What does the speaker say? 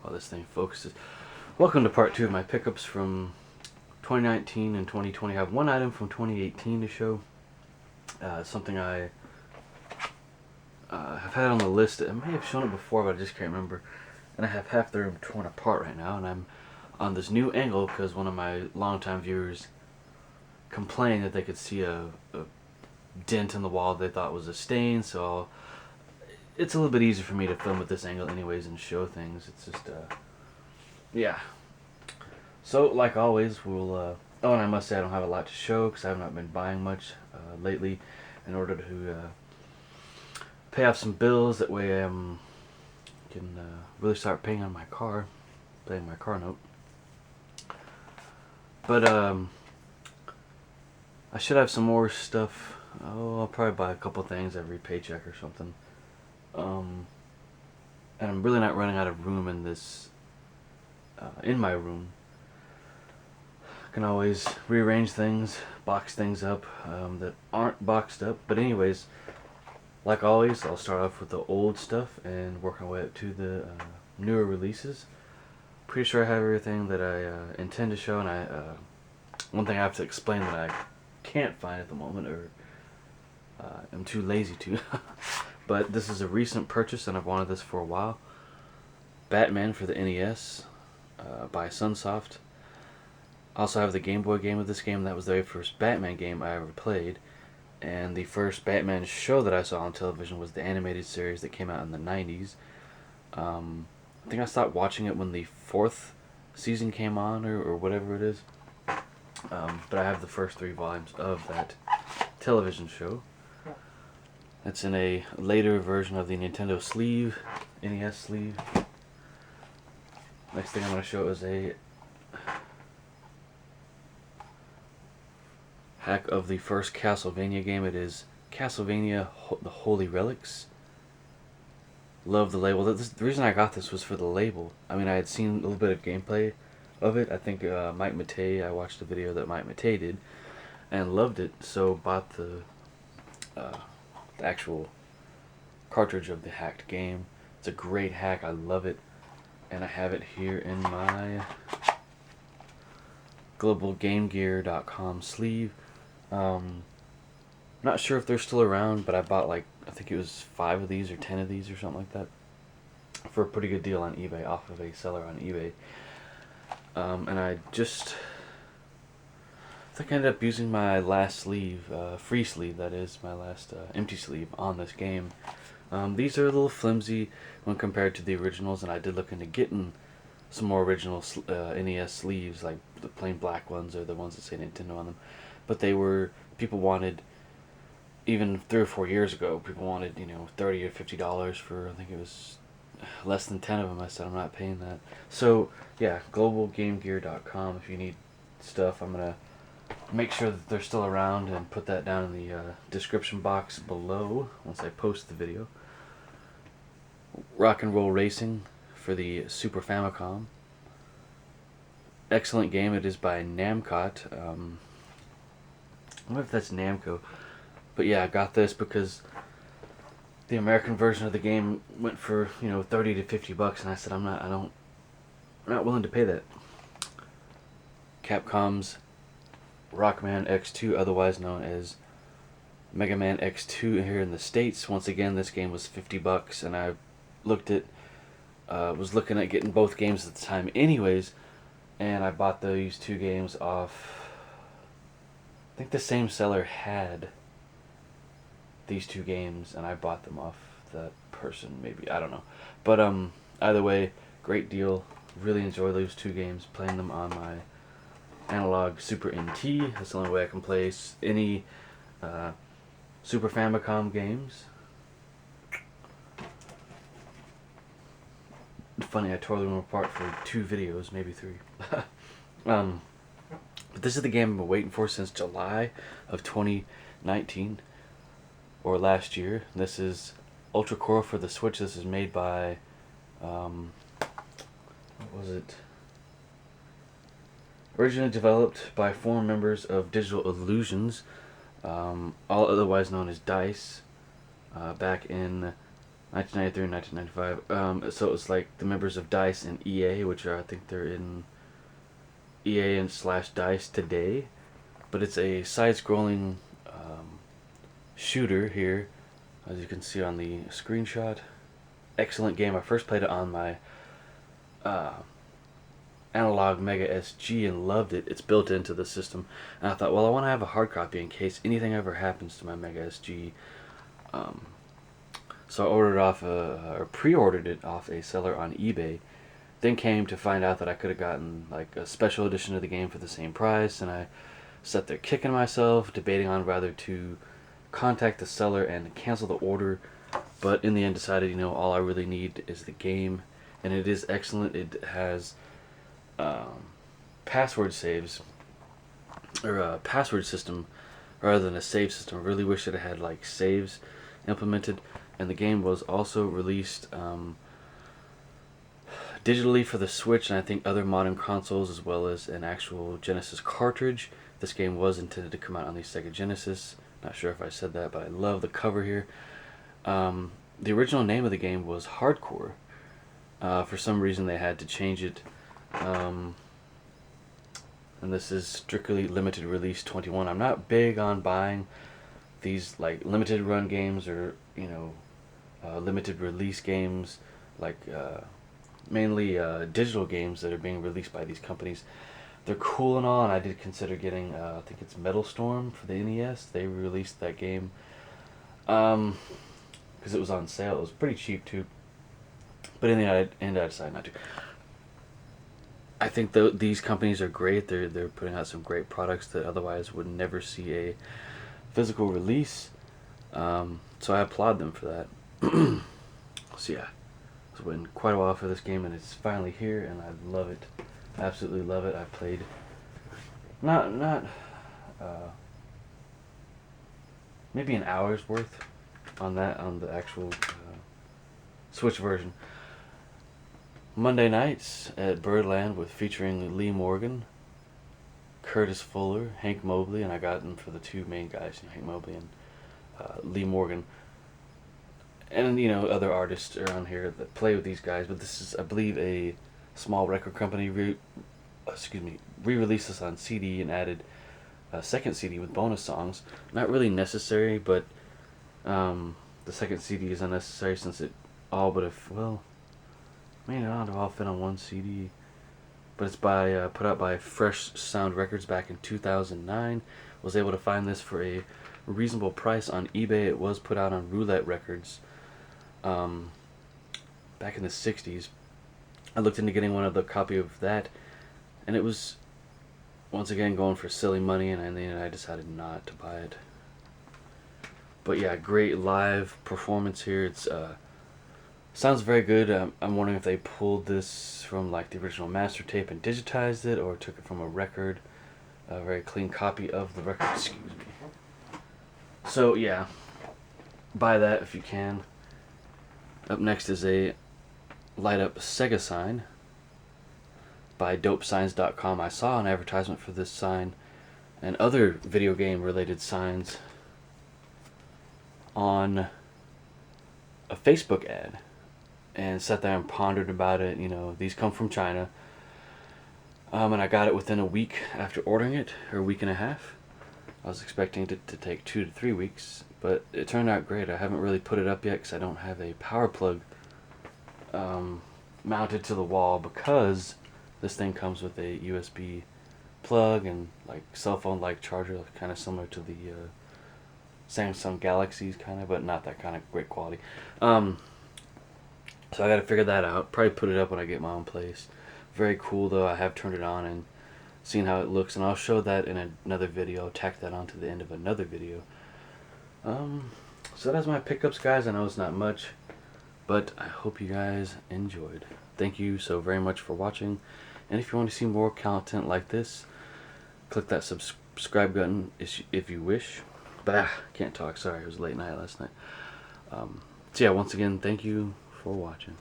while this thing focuses. Welcome to part 2 of my pickups from 2019 and 2020. I have one item from 2018 to show. Something I have had on the list. I may have shown it before, but I just can't remember. And I have half the room torn apart right now, and I'm on this new angle because one of my longtime viewers complained that they could see a dent in the wall they thought was a stain, so it's a little bit easier for me to film at this angle anyways and show things. It's just, yeah. So, like always, we'll, oh, and I must say I don't have a lot to show because I have not been buying much lately in order to pay off some bills. That way I can really start paying on my car, paying my car note. But, I should have some more stuff. Oh, I'll probably buy a couple things every paycheck or something. And I'm really not running out of room in this, in my room. I can always rearrange things, box things up that aren't boxed up. But anyways, like always, I'll start off with the old stuff and work my way up to the newer releases. Pretty sure I have everything that I intend to show, and one thing I have to explain that I can't find at the moment, or I'm too lazy to. But this is a recent purchase, and I've wanted this for a while. Batman for the NES by Sunsoft. Also have the Game Boy game of this game. That was the very first Batman game I ever played. And the first Batman show that I saw on television was the animated series that came out in the 90s. I think I stopped watching it when the 4th season came on, or whatever it is. But I have the first 3 volumes of that television show. It's in a later version of the Nintendo sleeve, NES sleeve. Next thing I'm going to show is a hack of the first Castlevania game. It is Castlevania The Holy Relics. Love the label. The reason I got this was for the label. I mean, I had seen a little bit of gameplay of it. I think Mike Matei, I watched a video that Mike Matei did and loved it, so bought the actual cartridge of the hacked game. It's a great hack. I love it, and I have it here in my globalgamegear.com sleeve. Not sure if they're still around, but I bought, like, I think it was 5 of these or 10 of these or something like that for a pretty good deal on eBay, off of a seller on eBay. And I think I ended up using my last sleeve, free sleeve that is, my last empty sleeve on this game. These are a little flimsy when compared to the originals, and I did look into getting some more original NES sleeves, like the plain black ones or the ones that say Nintendo on them. But people wanted, even 3 or 4 years ago, people wanted, $30 or $50 for, I think it was less than 10 of them. I said, I'm not paying that. So, yeah, globalgamegear.com if you need stuff. I'm going to make sure that they're still around and put that down in the description box below once I post the video. Rock and Roll Racing for the Super Famicom. Excellent game. It is by Namcot. I don't know if that's Namco. But yeah, I got this because the American version of the game went for, 30 to 50 bucks, and I said I'm not willing to pay that. Capcom's Rockman X2, otherwise known as Mega Man X2 here in the States. Once again, this game was 50 bucks, and I was looking at getting both games at the time anyways, and I bought these 2 games off, I think the same seller had these 2 games, and I bought them off that person, maybe, I don't know. But either way, great deal. Really enjoy those 2 games, playing them on my analog Super NT. That's the only way I can play any Super Famicom games. Funny, I tore them apart for 2 videos, maybe 3. But this is the game I've been waiting for since July of 2019, or last year. This is Ultracore for the Switch. This is made by, what was it? Originally developed by former members of Digital Illusions, all otherwise known as DICE, back in 1993 and 1995. So it was like the members of DICE and EA, which are, I think they're in EA and slash DICE today. But it's a side-scrolling shooter here, as you can see on the screenshot. Excellent game. I first played it on my uh, analog Mega SG and loved it. It's built into the system, and I thought, well, I want to have a hard copy in case anything ever happens to my Mega SG. So I ordered off or pre-ordered it off a seller on eBay. Then came to find out that I could have gotten like a special edition of the game for the same price, and I sat there kicking myself, debating on whether to contact the seller and cancel the order. But in the end, decided, all I really need is the game, and it is excellent. It has password saves, or a password system rather than a save system. I really wish it had like saves implemented. And the game was also released digitally for the Switch and I think other modern consoles, as well as an actual Genesis cartridge. This game was intended to come out on the Sega Genesis. Not sure if I said that, but I love the cover here. The original name of the game was Hardcore. For some reason they had to change it. And this is strictly limited release 21. I'm not big on buying these like limited run games, or limited release games, like mainly digital games that are being released by these companies. They're cool and all, and I did consider getting, I think it's Metal Storm for the NES. They released that game because it was on sale. It was pretty cheap too, but in the end I decided not to. I think these companies are great. They're putting out some great products that otherwise would never see a physical release. So I applaud them for that. So yeah, it's been quite a while for this game, and it's finally here, and I love it. Absolutely love it. I've played not maybe an hour's worth on the actual Switch version. Monday nights at Birdland with featuring Lee Morgan, Curtis Fuller, Hank Mobley, and I got them for the two main guys, Hank Mobley and Lee Morgan. And other artists are on here that play with these guys, but this is, I believe, a small record company re-released this on CD and added a second CD with bonus songs. Not really necessary, but the second CD is unnecessary since it all but it don't all fit on one CD. But it's put out by Fresh Sound Records back in 2009. Was able to find this for a reasonable price on eBay. It was put out on Roulette Records back in the 60s. I looked into getting one of the copy of that, and it was once again going for silly money, and then I decided not to buy it. But yeah, great live performance here. It's sounds very good. I'm wondering if they pulled this from like the original master tape and digitized it, or took it from a record, a very clean copy of the record. Excuse me. So yeah, buy that if you can. Up next is a light up Sega sign by dopesigns.com. I saw an advertisement for this sign and other video game related signs on a Facebook ad, and sat there and pondered about it. These come from China, and I got it within a week after ordering it, or a week and a half. I was expecting it to take 2 to 3 weeks, but it turned out great. I haven't really put it up yet because I don't have a power plug mounted to the wall, because this thing comes with a USB plug and like cell phone like charger, kind of similar to the Samsung Galaxies kind of, but not that kind of great quality. So I got to figure that out. Probably put it up when I get my own place. Very cool though. I have turned it on and seen how it looks, and I'll show that in another video. I'll tack that onto the end of another video. So that's my pickups, guys. I know it's not much, but I hope you guys enjoyed. Thank you so very much for watching, and if you want to see more content like this, click that subscribe button if you wish. But can't talk, sorry, it was late night last night. So yeah, once again, thank you for watching.